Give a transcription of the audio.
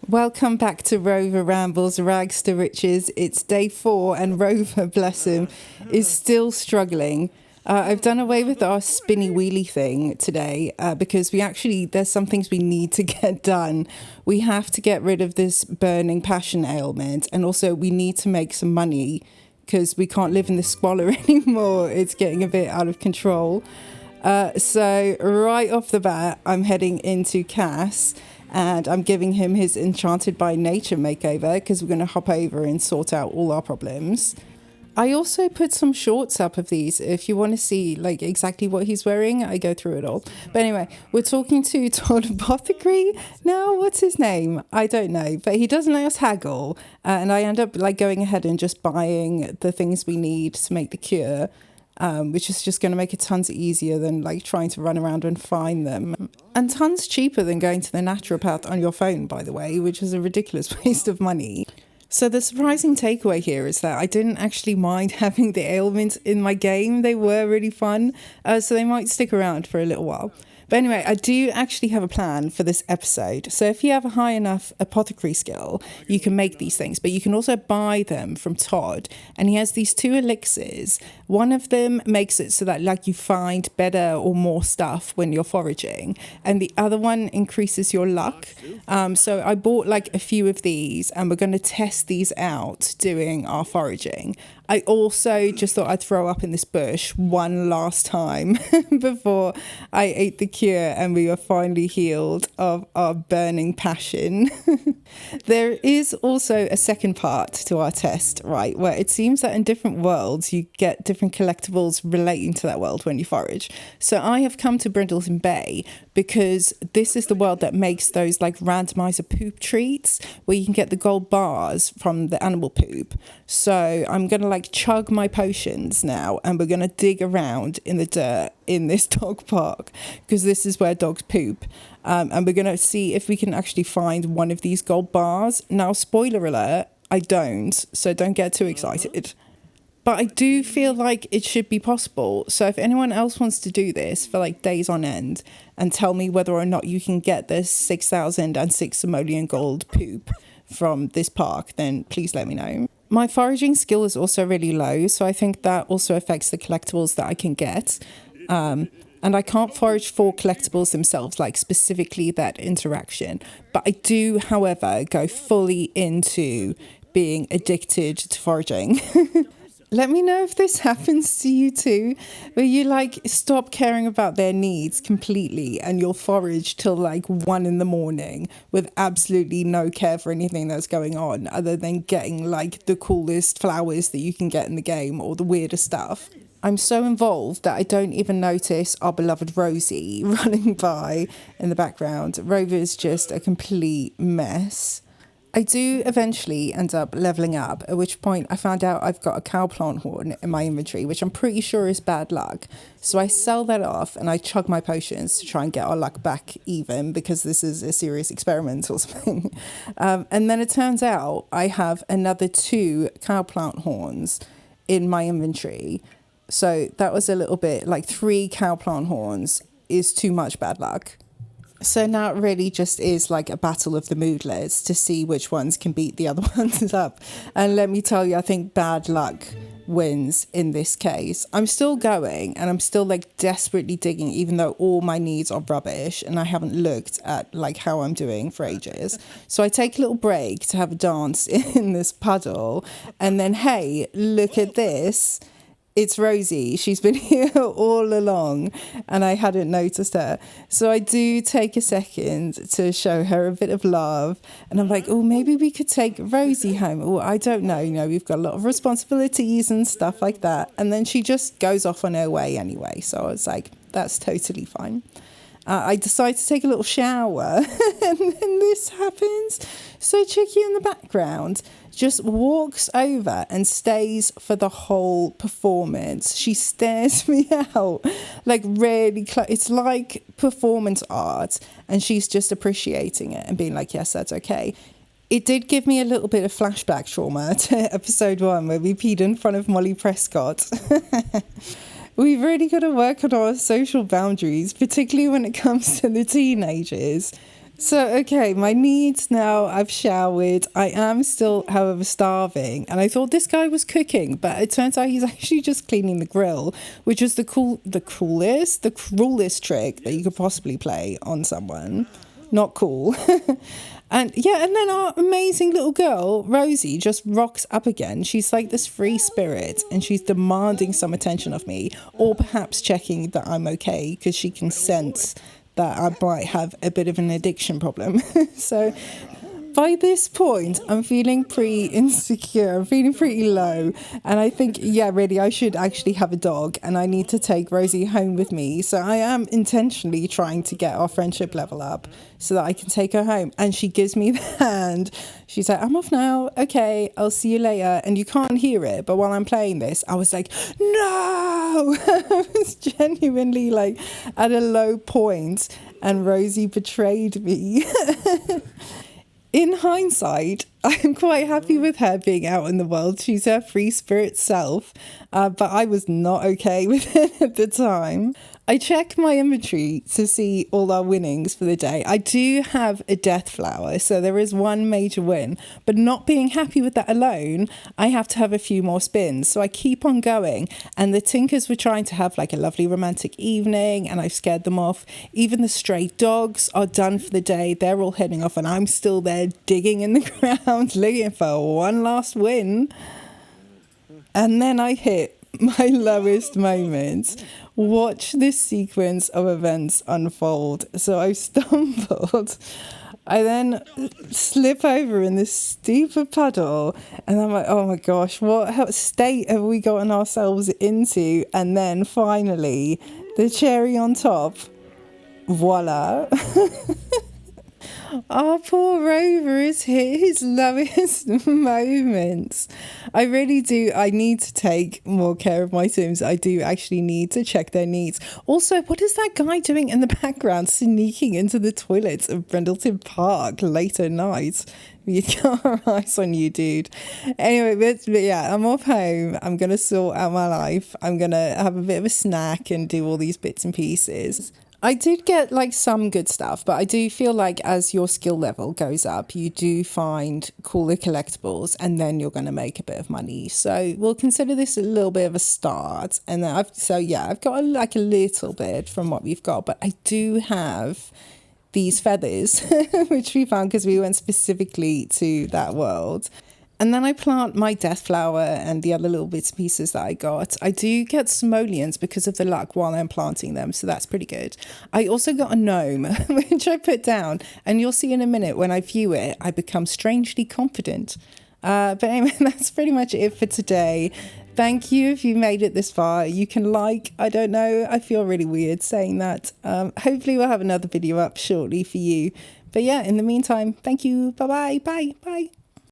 Welcome back to Rover Ramble's Rags to Riches. It's day 4 and Rover, bless him, is still struggling. I've done away with our spinny wheelie thing today because there's some things we need to get done. We have to get rid of this burning passion ailment, and also we need to make some money because we can't live in the squalor anymore. It's getting a bit out of control. So right off the bat, I'm heading into Cass. And I'm giving him his Enchanted by Nature makeover because we're going to hop over and sort out all our problems. I also put some shorts up of these. If you want to see like exactly what he's wearing, I go through it all. But anyway, we're talking to Todd Apothecary now. What's his name? I don't know. But he doesn't let us haggle. And I end up like going ahead and just buying the things we need to make the cure. Which is just going to make it tons easier than like trying to run around and find them. And tons cheaper than going to the naturopath on your phone, by the way, which is a ridiculous waste of money. So the surprising takeaway here is that I didn't actually mind having the ailments in my game. They were really fun, so they might stick around for a little while. But anyway, I do actually have a plan for this episode. So if you have a high enough apothecary skill, you can make these things, but you can also buy them from Todd. And he has these 2 elixirs. One of them makes it so that like you find better or more stuff when you're foraging. And the other one increases your luck. So I bought like a few of these and we're going to test these out doing our foraging. I also just thought I'd throw up in this bush one last time before I ate the cure and we were finally healed of our burning passion. There is also a second part to our test, right, where it seems that in different worlds you get different collectibles relating to that world when you forage. So I have come to Brindleton Bay because this is the world that makes those like randomizer poop treats where you can get the gold bars from the animal poop. So I'm going to like chug my potions now and we're going to dig around in the dirt in this dog park because this is where dogs poop. And we're going to see if we can actually find one of these gold bars. Now, spoiler alert, I don't, so don't get too excited. But I do feel like it should be possible. So if anyone else wants to do this for like days on end and tell me whether or not you can get this 6,006 simoleon gold poop from this park, then please let me know. My foraging skill is also really low, so I think that also affects the collectibles that I can get. And I can't forage for collectibles themselves, like specifically that interaction. But I do, however, go fully into being addicted to foraging. Let me know if this happens to you too, where you like stop caring about their needs completely and you'll forage till like 1 a.m. with absolutely no care for anything that's going on other than getting like the coolest flowers that you can get in the game or the weirdest stuff. I'm so involved that I don't even notice our beloved Rosie running by in the background. Rover is just a complete mess. I do eventually end up leveling up, at which point I found out I've got a cow plant horn in my inventory, which I'm pretty sure is bad luck. So I sell that off and I chug my potions to try and get our luck back even because this is a serious experiment or something. And then it turns out I have another 2 cow plant horns in my inventory. So that was a little bit like 3 cow plant horns is too much bad luck. So now it really just is like a battle of the moodlets to see which ones can beat the other ones up. And let me tell you, I think bad luck wins in this case. I'm still going and I'm still like desperately digging, even though all my needs are rubbish and I haven't looked at like how I'm doing for ages. So I take a little break to have a dance in this puddle and then, hey, look at this. It's Rosie. She's been here all along and I hadn't noticed her. So I do take a second to show her a bit of love. And I'm like, oh, maybe we could take Rosie home. Oh, I don't know. You know, we've got a lot of responsibilities and stuff like that. And then she just goes off on her way anyway. So I was like, that's totally fine. I decide to take a little shower and then this happens. So Chicky in the background just walks over and stays for the whole performance. She stares me out like really close. It's like performance art and she's just appreciating it and being like, yes, that's okay. It did give me a little bit of flashback trauma to episode 1 where we peed in front of Molly Prescott. We've really got to work on our social boundaries, particularly when it comes to the teenagers. So, okay, my needs now, I've showered. I am still, however, starving. And I thought this guy was cooking, but it turns out he's actually just cleaning the grill, which is the cruelest trick that you could possibly play on someone. Not cool. And yeah, and then our amazing little girl, Rosie, just rocks up again. She's like this free spirit and she's demanding some attention of me, or perhaps checking that I'm okay because she can sense that I might have a bit of an addiction problem. So by this point, I'm feeling pretty insecure. I'm feeling pretty low. And I think, yeah, really, I should actually have a dog and I need to take Rosie home with me. So I am intentionally trying to get our friendship level up so that I can take her home. And she gives me the hand. She's like, I'm off now. Okay, I'll see you later. And you can't hear it. But while I'm playing this, I was like, no! I was genuinely like at a low point and Rosie betrayed me. In hindsight, I'm quite happy with her being out in the world. She's her free spirit self, but I was not okay with it at the time. I check my inventory to see all our winnings for the day. I do have a death flower, so there is one major win, but not being happy with that alone, I have to have a few more spins. So I keep on going, and the Tinkers were trying to have like a lovely romantic evening, and I've scared them off. Even the stray dogs are done for the day. They're all heading off, and I'm still there digging in the ground, looking for one last win. And then I hit my lowest moment. Watch this sequence of events unfold. So I stumbled. I then slip over in this steeper puddle, and I'm like, oh my gosh, what state have we gotten ourselves into? And then finally, the cherry on top, voila. Our poor Rover has hit his lowest moments. I really do. I need to take more care of my Sims. I do actually need to check their needs. Also, what is that guy doing in the background, sneaking into the toilets of Brindleton Park late at night? You got our eyes on you, dude. Anyway, but yeah, I'm off home. I'm going to sort out my life. I'm going to have a bit of a snack and do all these bits and pieces. I did get like some good stuff, but I do feel like as your skill level goes up, you do find cooler collectibles and then you're going to make a bit of money. So we'll consider this a little bit of a start. And then I've got like a little bit from what we've got, but I do have these feathers, which we found because we went specifically to that world. And then I plant my death flower and the other little bits and pieces that I got. I do get simoleons because of the luck while I'm planting them, so that's pretty good. I also got a gnome, which I put down, and you'll see in a minute when I view it, I become strangely confident. But anyway, that's pretty much it for today. Thank you if you made it this far. You can like, I don't know, I feel really weird saying that. Hopefully we'll have another video up shortly for you. But yeah, in the meantime, thank you. Bye-bye. Bye. Bye.